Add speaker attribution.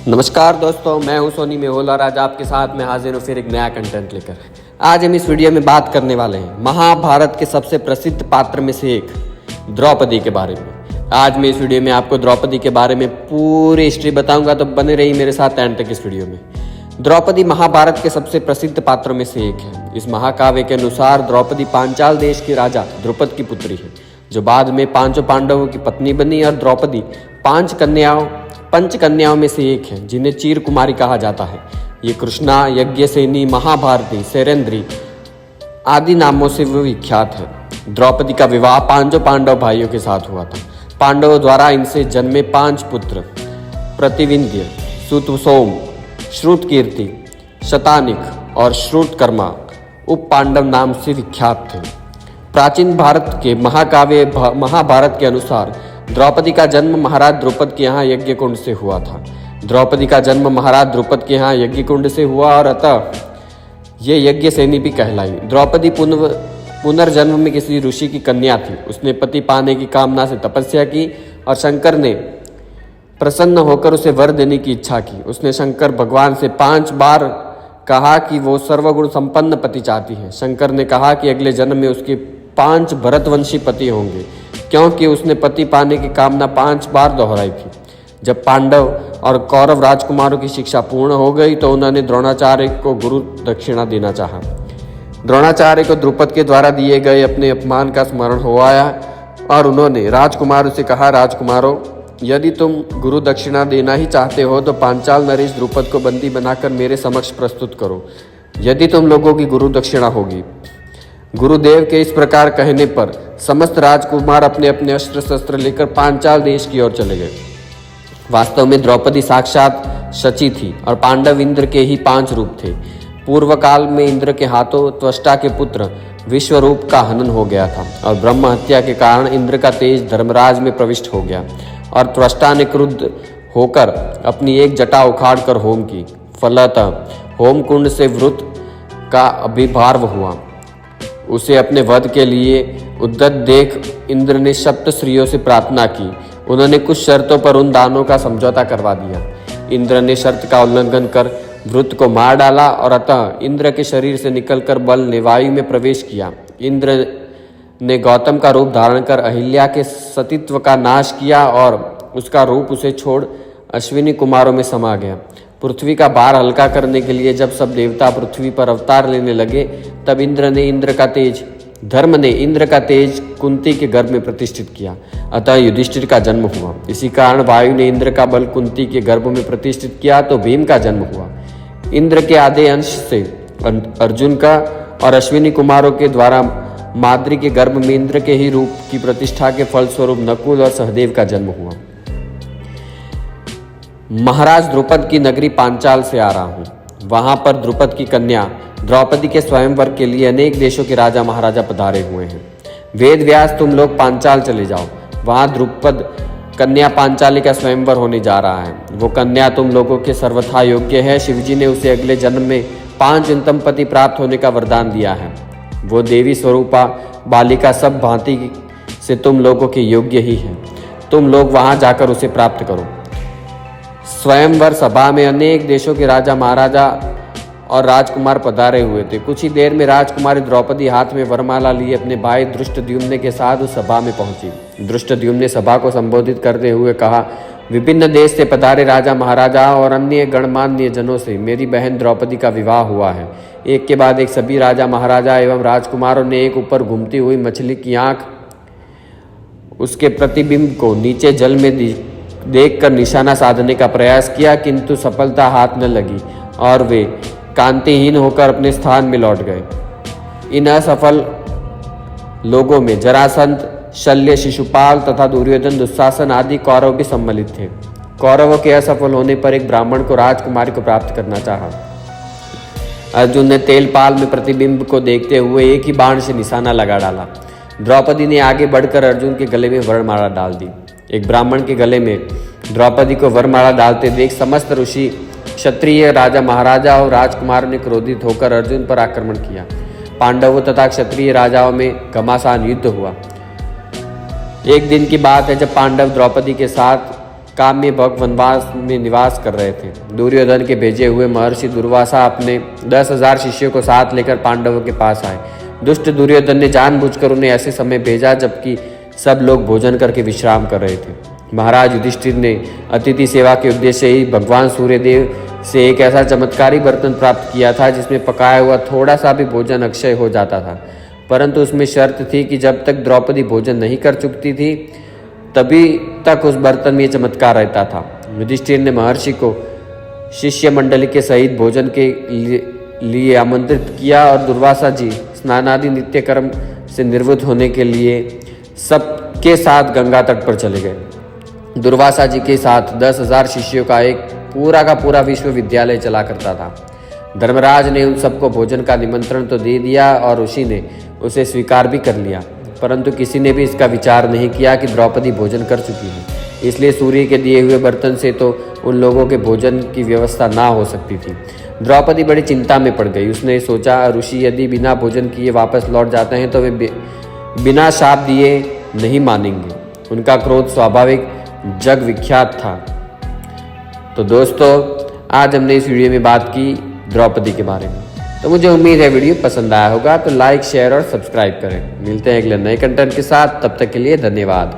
Speaker 1: नमस्कार दोस्तों, मैं हूं सोनी मेहुल और आज आपके साथ मैं हाजिर हूं फिर एक नया कंटेंट लेकर। आज हम इस वीडियो में बात करने वाले हैं महाभारत के सबसे प्रसिद्ध पात्र में से एक द्रौपदी के बारे में। आज मैं इस वीडियो में आपको द्रौपदी के बारे में पूरी हिस्ट्री बताऊंगा, तो बने रही मेरे साथ एंड तक इस वीडियो में। द्रौपदी महाभारत के सबसे प्रसिद्ध पात्रों में से एक है। इस महाकाव्य के अनुसार द्रौपदी पांचाल देश के राजा द्रुपद की पुत्री है, जो बाद में पांचों पांडवों की पत्नी बनी। और द्रौपदी पंच कन्याओं में से एक है, जिन्हें चीर कुमारी कहा जाता है। ये कृष्णा, यज्ञसेनी, महाभारती, शैरेंद्री आदि नामों से वो विख्यात है। द्रौपदी का विवाह पांचों पांडव भाइयों के साथ हुआ था। पांडवों द्वारा इनसे जन्मे 5 पुत्र प्रतिविंध्य, सुतसोम, श्रुतकीर्ति, शतानिक और श्रुतकर्मा उप पांडव नाम से विख्यात थे। प्राचीन भारत के महाकाव्य महाभारत के अनुसार द्रौपदी का जन्म महाराज द्रुपद के यहाँ यज्ञ कुंड से हुआ था। द्रौपदी का जन्म महाराज द्रुपद के यहाँ यज्ञ कुंड से हुआ और अतः ये यज्ञ सेनी भी कहलाई। द्रौपदी पुनर्जन्म में किसी ऋषि की कन्या थी। उसने पति पाने की कामना से तपस्या की और शंकर ने प्रसन्न होकर उसे वर देने की इच्छा की। उसने शंकर भगवान से 5 बार कहा कि वो सर्वगुण संपन्न पति चाहती है। शंकर ने कहा कि अगले जन्म में उसके 5 भरतवंशी पति होंगे, क्योंकि उसने पति पाने की कामना 5 बार दोहराई थी। जब पांडव और कौरव राजकुमारों की शिक्षा पूर्ण हो गई तो उन्होंने द्रोणाचार्य को गुरु दक्षिणा देना चाहा। द्रोणाचार्य को द्रुपद के द्वारा दिए गए अपने अपमान का स्मरण हो आया और उन्होंने राजकुमारों से कहा, राजकुमारों, यदि तुम गुरु दक्षिणा देना ही चाहते हो तो पांचाल नरेश द्रुपद को बंदी बनाकर मेरे समक्ष प्रस्तुत करो, यदि तुम लोगों की गुरु दक्षिणा होगी। गुरुदेव के इस प्रकार कहने पर समस्त राजकुमार अपने अपने अस्त्र शस्त्र लेकर पांचाल देश की ओर चले गए। वास्तव में द्रौपदी साक्षात शची थी और पांडव इंद्र के ही 5 रूप थे। पूर्व काल में इंद्र के हाथों त्वष्टा के पुत्र विश्वरूप का हनन हो गया था और ब्रह्म हत्या के कारण इंद्र का तेज धर्मराज में प्रविष्ट हो गया और त्वष्टा ने क्रुद्ध होकर अपनी एक जटा उखाड़ कर होम की। फलतः होम कुंड से वृत का अभिभार्व हुआ। उसे अपने वध के लिए उद्यत देख इंद्र ने सप्त स्त्रियों से प्रार्थना की। उन्होंने कुछ शर्तों पर उन दानों का समझौता करवा दिया। इंद्र ने शर्त का उल्लंघन कर वृत को मार डाला और अतः इंद्र के शरीर से निकलकर बल ने वायु में प्रवेश किया। इंद्र ने गौतम का रूप धारण कर अहिल्या के सतीत्व का नाश किया और उसका रूप उसे छोड़ अश्विनी कुमारों में समा गया। पृथ्वी का भार हल्का करने के लिए जब सब देवता पृथ्वी पर अवतार लेने लगे, तब धर्म ने इंद्र का तेज कुंती के गर्भ में प्रतिष्ठित किया। अतः युधिष्ठिर का जन्म हुआ। इसी कारण वायु ने इंद्र का बल कुंती के गर्भ में प्रतिष्ठित किया तो भीम का जन्म हुआ। इंद्र के आधे अंश से अर्जुन का और अश्विनी कुमारों के द्वारा माद्री के गर्भ में इंद्र के ही रूप की प्रतिष्ठा के फलस्वरूप नकुल और सहदेव का जन्म हुआ। महाराज द्रुपद की नगरी पांचाल से आ रहा हूँ। वहां पर द्रुपद की कन्या द्रौपदी के स्वयंवर के लिए अनेक देशों के राजा महाराजा पधारे हुए हैं। वेद व्यास, तुम लोग पांचाल चले जाओ। वहां द्रुपद कन्या पांचाली का स्वयंवर होने जा रहा है। वो कन्या तुम लोगों के सर्वथा योग्य है। शिवजी ने उसे अगले जन्म में 5 उत्तम पति प्राप्त होने का वरदान दिया है। वो देवी स्वरूपा बालिका सब भांति से तुम लोगों के योग्य ही है। तुम लोग वहां जाकर उसे प्राप्त करो। स्वयंवर सभा में अनेक देशों के राजा महाराजा और राजकुमार पधारे हुए थे। कुछ ही देर में राजकुमारी द्रौपदी हाथ में वरमाला लिए अपने भाई धृष्टद्युम्न के साथ उस सभा में पहुंची। धृष्टद्युम्न ने सभा को संबोधित करते हुए कहा, विभिन्न देश से पधारे राजा महाराजा और अन्य गणमान्य जनों से मेरी बहन द्रौपदी का विवाह हुआ है। एक के बाद एक सभी राजा महाराजा एवं राजकुमारों ने एक ऊपर घूमती हुई मछली की आंख उसके प्रतिबिंब को नीचे जल में देखकर निशाना साधने का प्रयास किया, किंतु सफलता हाथ न लगी और वे कांतिहीन होकर अपने स्थान में लौट गए। इन असफल लोगों में जरासंध, शल्य, शिशुपाल तथा दुर्योधन, दुशासन आदि कौरव भी सम्मिलित थे। कौरवों के असफल होने पर एक ब्राह्मण को राजकुमारी को प्राप्त करना चाहा। अर्जुन ने तेलपाल में प्रतिबिंब को देखते हुए एक ही बाण से निशाना लगा डाला। द्रौपदी ने आगे बढ़कर अर्जुन के गले में वरमाला डाल दी। एक ब्राह्मण के गले में द्रौपदी को वरमाला डालते देख समस्त ऋषि, क्षत्रिय, राजा महाराजा और राजकुमार ने क्रोधित होकर अर्जुन पर आक्रमण किया। पांडवों तथा क्षत्रिय राजाओं में घमासान युद्ध हुआ। एक दिन की बात है जब पांडव द्रौपदी के साथ काम्य भग वनवास में निवास कर रहे थे। दुर्योधन के भेजे हुए महर्षि दुर्वासा अपने 10,000 शिष्यों को साथ लेकर पांडवों के पास आए। दुष्ट दुर्योधन ने जानबूझकर उन्हें ऐसे समय भेजा जबकि सब लोग भोजन करके विश्राम कर रहे थे। महाराज युधिष्ठिर ने अतिथि सेवा के उद्देश्य ही भगवान सूर्यदेव से एक ऐसा चमत्कारी बर्तन प्राप्त किया था जिसमें पकाया हुआ थोड़ा सा भी भोजन अक्षय हो जाता था, परंतु उसमें शर्त थी कि जब तक द्रौपदी भोजन नहीं कर चुकती थी तभी तक उस बर्तन में चमत्कार रहता था। युधिष्ठिर ने महर्षि को शिष्य मंडली के सहित भोजन के लिए आमंत्रित किया और दुर्वासा जी स्नानादि नित्य कर्म से निवृत्त होने के लिए सबके साथ गंगा तट पर चले गए। दुर्वासा जी के साथ 10,000 शिष्यों का एक पूरा विश्वविद्यालय चला करता था। धर्मराज ने उन सबको भोजन का निमंत्रण तो दे दिया और ऋषि ने उसे स्वीकार भी कर लिया, परंतु किसी ने भी इसका विचार नहीं किया कि द्रौपदी भोजन कर चुकी है, इसलिए सूर्य के दिए हुए बर्तन से तो उन लोगों के भोजन की व्यवस्था ना हो सकती थी। द्रौपदी बड़ी चिंता में पड़ गई। उसने सोचा, ऋषि यदि बिना भोजन किए वापस लौट जाते हैं तो वे बिना शाप दिए नहीं मानेंगे। उनका क्रोध स्वाभाविक जग विख्यात था। तो दोस्तों, आज हमने इस वीडियो में बात की द्रौपदी के बारे में। तो मुझे उम्मीद है वीडियो पसंद आया होगा, तो लाइक शेयर और सब्सक्राइब करें। मिलते हैं अगले नए कंटेंट के साथ, तब तक के लिए धन्यवाद।